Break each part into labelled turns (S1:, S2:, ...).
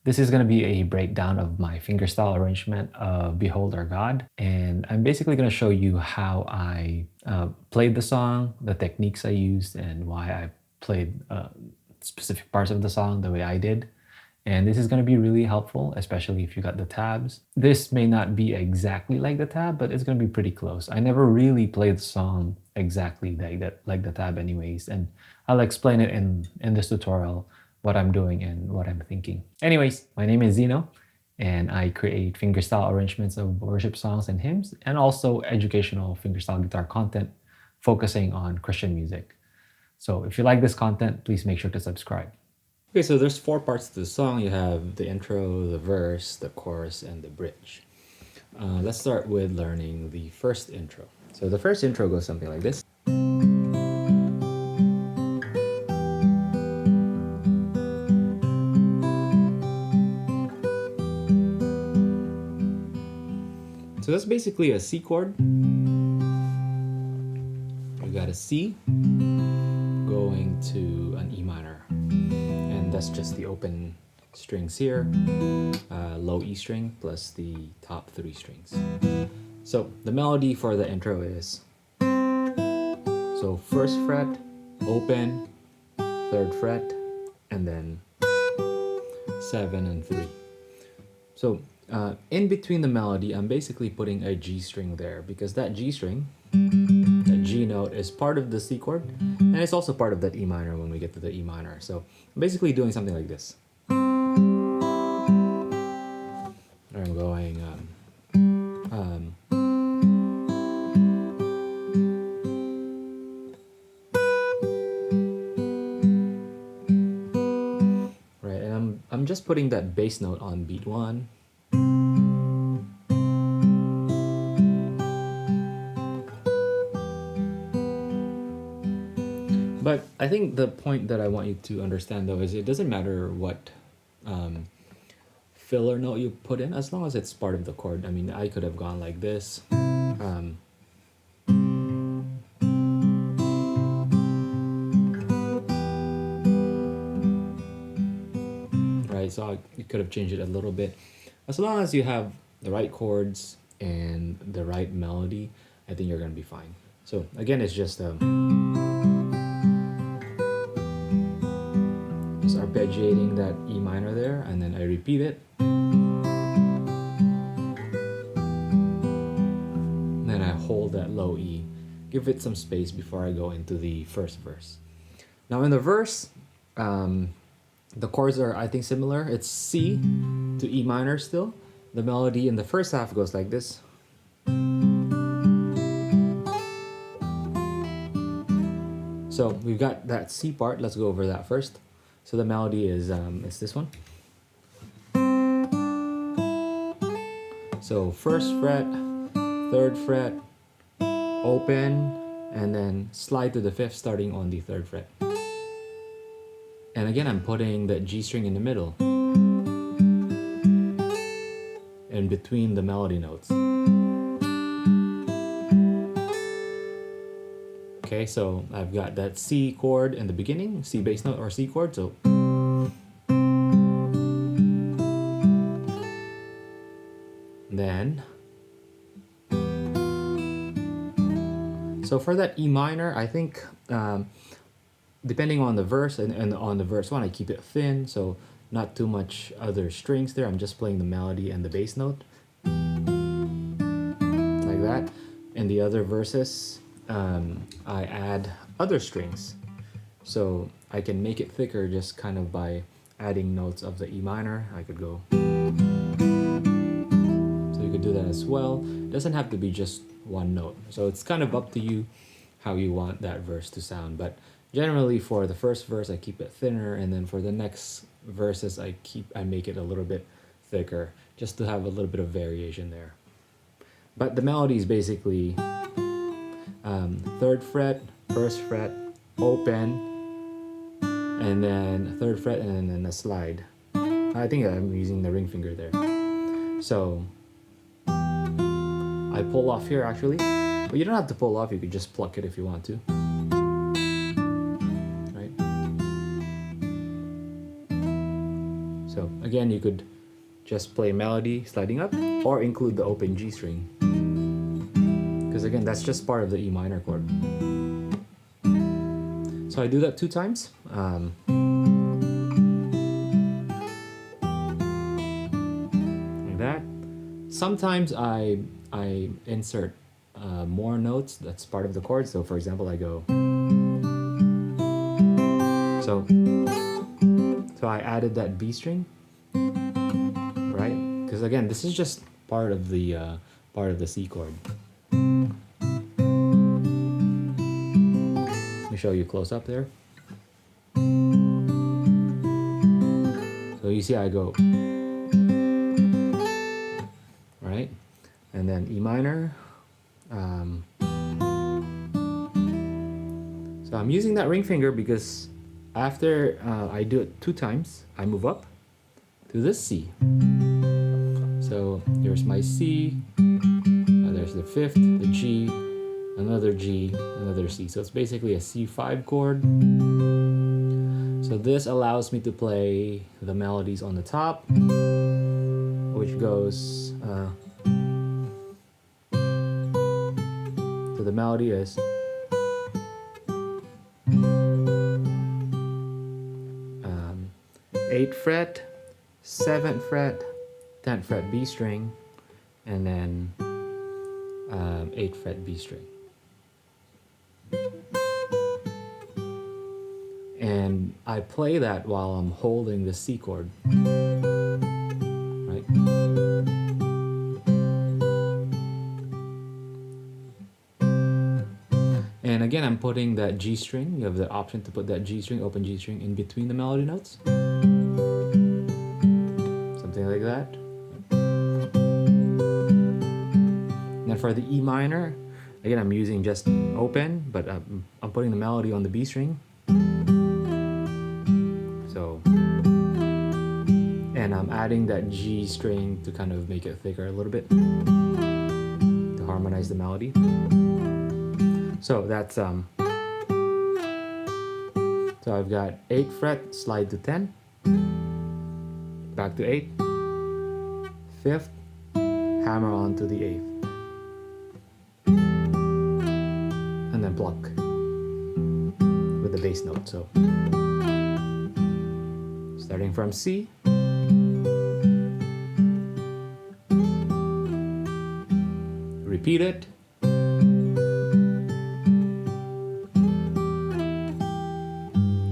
S1: This is going to be a breakdown of my fingerstyle arrangement of Behold Our God. And I'm basically going to show you how I played the song, the techniques I used, and why I played specific parts of the song the way I did. And this is going to be really helpful, especially if you got the tabs. This may not be exactly like the tab, but it's going to be pretty close. I never really played the song exactly like that, like the tab anyways. And I'll explain it in this tutorial, what I'm doing and what I'm thinking. Anyways, my name is Zeno, and I create fingerstyle arrangements of worship songs and hymns, and also educational fingerstyle guitar content focusing on Christian music. So if you like this content, please make sure to subscribe.
S2: Okay, so there's 4 parts to the song. You have the intro, the verse, the chorus, and the bridge. Let's start with learning the first intro. So the first intro goes something like this. So that's basically a C chord. You got a C going to an E minor. And that's just the open strings here, low E string plus the top 3 strings. So the melody for the intro is, so 1st fret, open, 3rd fret, and then 7 and 3. So in between the melody, I'm basically putting a G string there because that G string, that G note, is part of the C chord, and it's also part of that E minor when we get to the E minor. So I'm basically doing something like this. I'm going right, and I'm just putting that bass note on beat 1. But I think the point that I want you to understand though is it doesn't matter what filler note you put in, as long as it's part of the chord. I mean, I could have gone like this. Right, so you could have changed it a little bit. As long as you have the right chords and the right melody, I think you're gonna be fine. So again, it's just arpeggiating that E minor there, and then I repeat it. Then I hold that low E, give it some space before I go into the first verse. Now in the verse, the chords are, I think, similar. It's C to E minor still. The melody in the first half goes like this. So we've got that C part. Let's go over that first. So the melody is it's this one. So 1st fret, 3rd fret, open, and then slide to the 5th starting on the 3rd fret. And again, I'm putting that G string in the middle, in between the melody notes. Okay, so I've got that C chord in the beginning, C bass note or C chord, so then, so for that E minor, I think depending on the verse and on the verse 1, I keep it thin, so not too much other strings there. I'm just playing the melody and the bass note like that. In the other verses, I add other strings, so I can make it thicker just kind of by adding notes of the E minor. I could go, so you could do that as well. It doesn't have to be just one note, so it's kind of up to you how you want that verse to sound. But generally for the first verse, I keep it thinner, and then for the next verses, I make it a little bit thicker, just to have a little bit of variation there. But the melody is basically 3rd fret, 1st fret, open, and then 3rd fret, and then a slide. I think I'm using the ring finger there. So I pull off here actually, but you don't have to pull off, you could just pluck it if you want to. Right? So again, you could just play melody sliding up or include the open G string. Because again, that's just part of the E minor chord. So I do that 2 times. Like that. Sometimes I insert more notes that's part of the chord. So for example, I go. So I added that B string, right? Because again, this is just part of the C chord. Let me show you close up there. So you see I go, right? And then E minor. So I'm using that ring finger because after I do it 2 times, I move up to this C. So here's my C, there's the 5th, the G, another G, another C. So it's basically a C5 chord. So this allows me to play the melodies on the top, which goes, so the melody is 8th fret, 7th fret, 10th fret B string, and then 8th fret B string. And I play that while I'm holding the C chord, right? And again, I'm putting that G string. You have the option to put that G string, open G string, in between the melody notes. Something like that. Now for the E minor, again, I'm using just open, but I'm putting the melody on the B string. So, and I'm adding that G string to kind of make it thicker a little bit, to harmonize the melody. So that's, so I've got 8th fret, slide to 10, back to 8, 5th, hammer on to the 8th, and then pluck with the bass note. So starting from C, repeat it,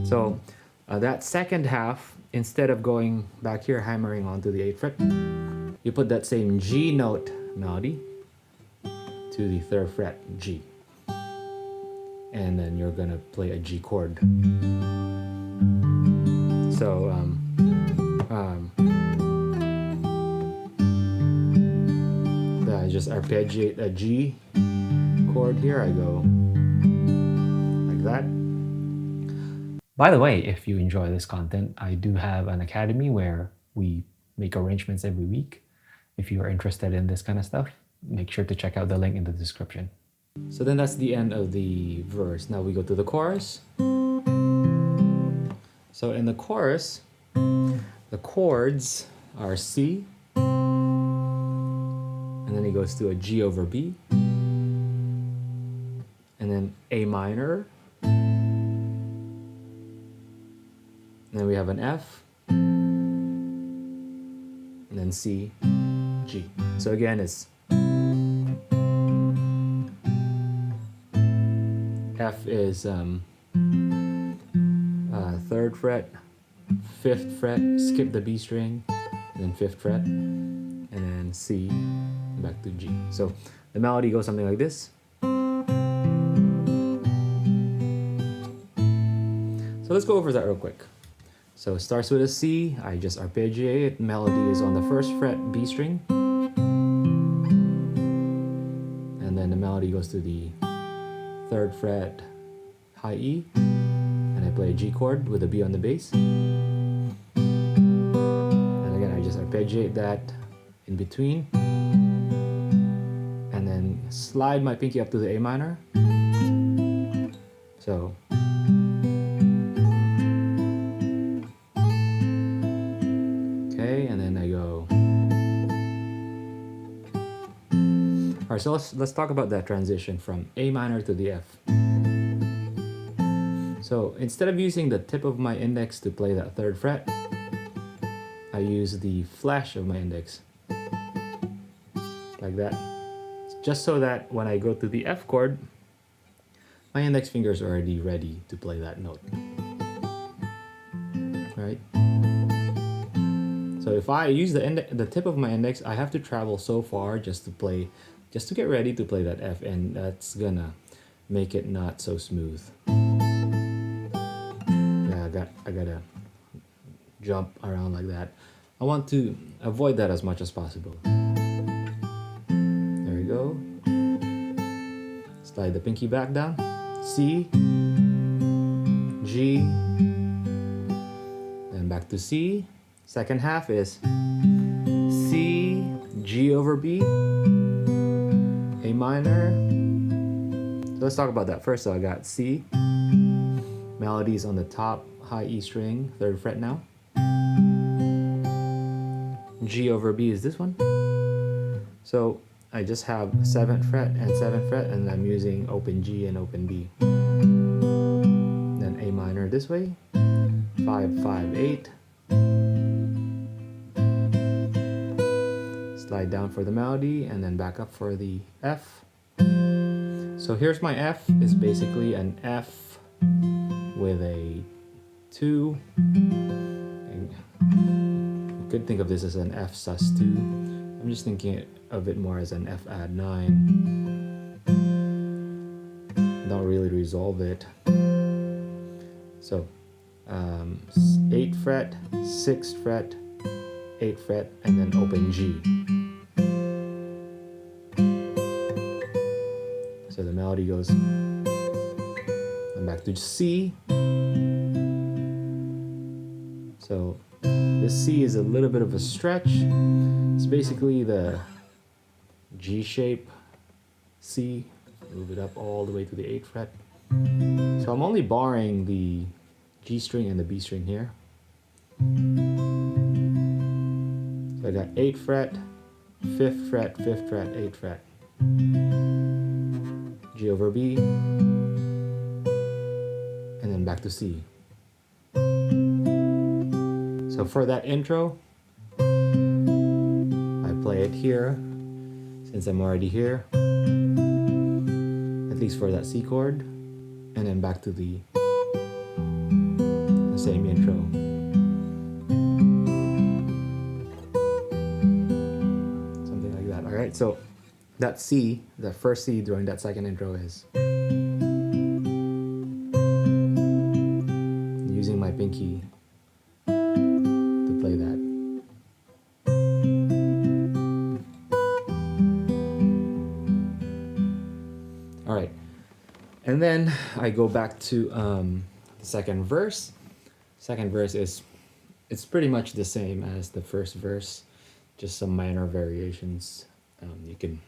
S2: so that second half, instead of going back here hammering onto the 8th fret, you put that same G note melody to the 3rd fret G, and then you're gonna play a G chord. So I just arpeggiate a G chord here. I go like that.
S1: By the way, if you enjoy this content, I do have an academy where we make arrangements every week. If you are interested in this kind of stuff, make sure to check out the link in the description.
S2: So then that's the end of the verse. Now we go to the chorus. So in the chorus, the chords are C, and then it goes to a G over B, and then A minor, and then we have an F, and then C, G. So again, it's F is 3rd fret, 5th fret, skip the B string, and then 5th fret, and then C, and back to G. So the melody goes something like this. So let's go over that real quick. So it starts with a C, I just arpeggiate it, melody is on the 1st fret B string, and then the melody goes to the 3rd fret high E, and I play a G chord with a B on the bass, and again I just arpeggiate that in between, and then slide my pinky up to the A minor. So okay, I go. All right, so let's talk about that transition from A minor to the F. So instead of using the tip of my index to play that third fret, I use the flash of my index, like that, just so that when I go to the F chord, my index finger is already ready to play that note. Right? So if I use the tip of my index, I have to travel so far just to get ready to play that F, and that's gonna make it not so smooth. Yeah, I gotta jump around like that. I want to avoid that as much as possible. There we go. Slide the pinky back down. C, G, then back to C. Second half is C, G over B, A minor. So let's talk about that first. So I got C, melodies on the top, high E string, 3rd fret now. G over B is this one. So I just have 7th fret and 7th fret, and I'm using open G and open B. Then A minor this way, 5, 5, 8. Slide down for the melody and then back up for the F. So here's my F. It's basically an F with a 2. And you could think of this as an F sus2. I'm just thinking of it more as an F add 9. Don't really resolve it. So 8th fret, 6th fret, 8th fret, and then open G. So the melody goes, and back to C. So this C is a little bit of a stretch. It's basically the G shape C. Move it up all the way to the 8th fret. So I'm only barring the G string and the B string here. So I got 8th fret, 5th fret, 5th fret, 8th fret. G over B, and then back to C. So for that intro, I play it here, since I'm already here, at least for that C chord, and then back to the same intro. Something like that. All right, so that C, the first C during that second intro is using my pinky to play that. All right, and then I go back to the second verse. Second verse it's pretty much the same as the first verse, just some minor variations. You can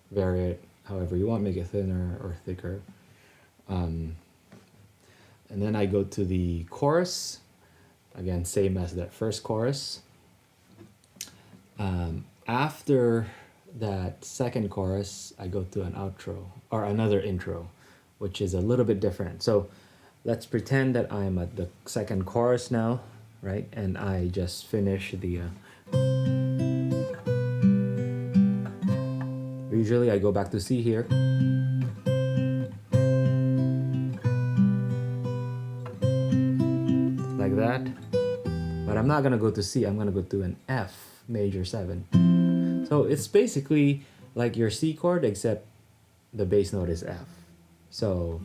S2: vary it however you want, make it thinner or thicker. And then I go to the chorus. Again, same as that first chorus. After that second chorus, I go to an outro or another intro, which is a little bit different. So let's pretend that I'm at the second chorus now, right? And I just finish the usually I go back to C here. Like that. But I'm not gonna go to C, I'm gonna go to an F major 7. So it's basically like your C chord, except the bass note is F. So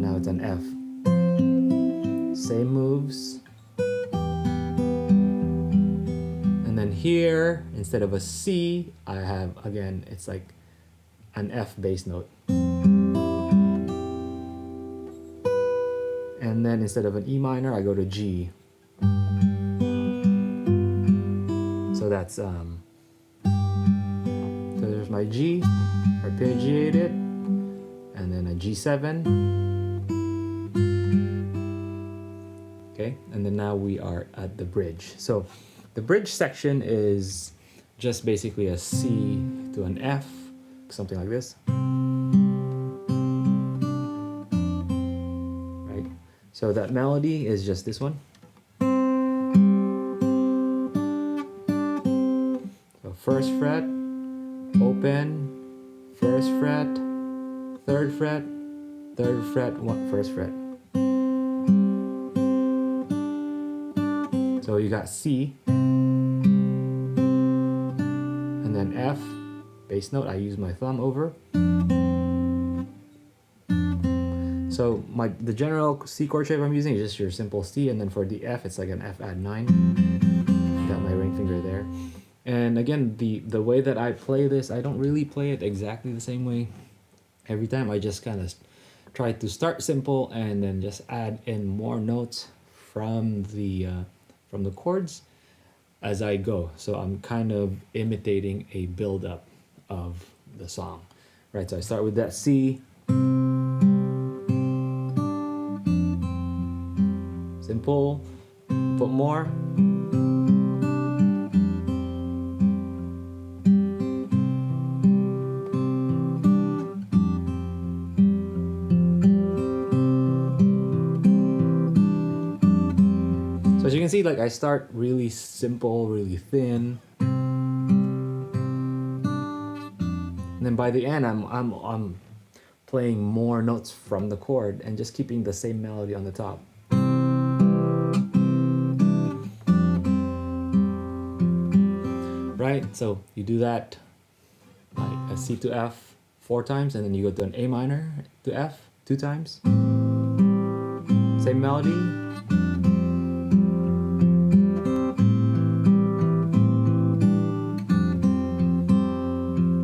S2: now it's an F. Same moves. And then here, instead of a C, I have, again, it's like an F bass note. And then instead of an E minor, I go to G. So that's, so there's my G, arpeggiated, and then a G7, Okay, and then now we are at the bridge. So the bridge section is just basically a C to an F, something like this. Right? So that melody is just this one. So first fret, open, first fret, third fret, first fret. So you got C, and then F, bass note, I use my thumb over. So the general C chord shape I'm using is just your simple C, and then for the F, it's like an F add 9. Got my ring finger there. And again, the way that I play this, I don't really play it exactly the same way every time. I just kind of try to start simple and then just add in more notes from the chords as I go. So I'm kind of imitating a build-up of the song, right? So I start with that C, simple, put more. So as you can see, like I start really simple, really thin. And then by the end, I'm playing more notes from the chord and just keeping the same melody on the top. Right? So you do that like a C to F 4 times, and then you go to an A minor to F 2 times. Same melody.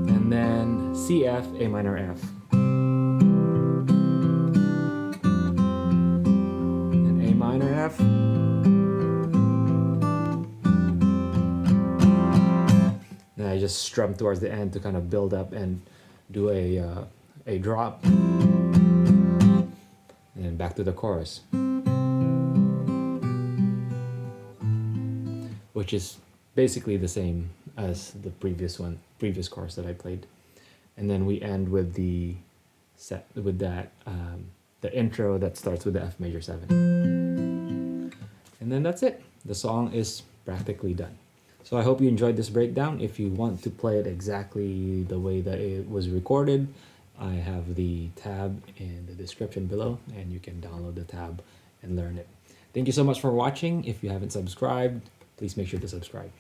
S2: And then C F, A minor F. And A minor F. Then I just strum towards the end to kind of build up and do a drop. And then back to the chorus. Which is basically the same as the previous chorus that I played. And then we end with the intro that starts with the F major 7. And then that's it. The song is practically done. So I hope you enjoyed this breakdown. If you want to play it exactly the way that it was recorded, I have the tab in the description below, and you can download the tab and learn it. Thank you so much for watching. If you haven't subscribed, please make sure to subscribe.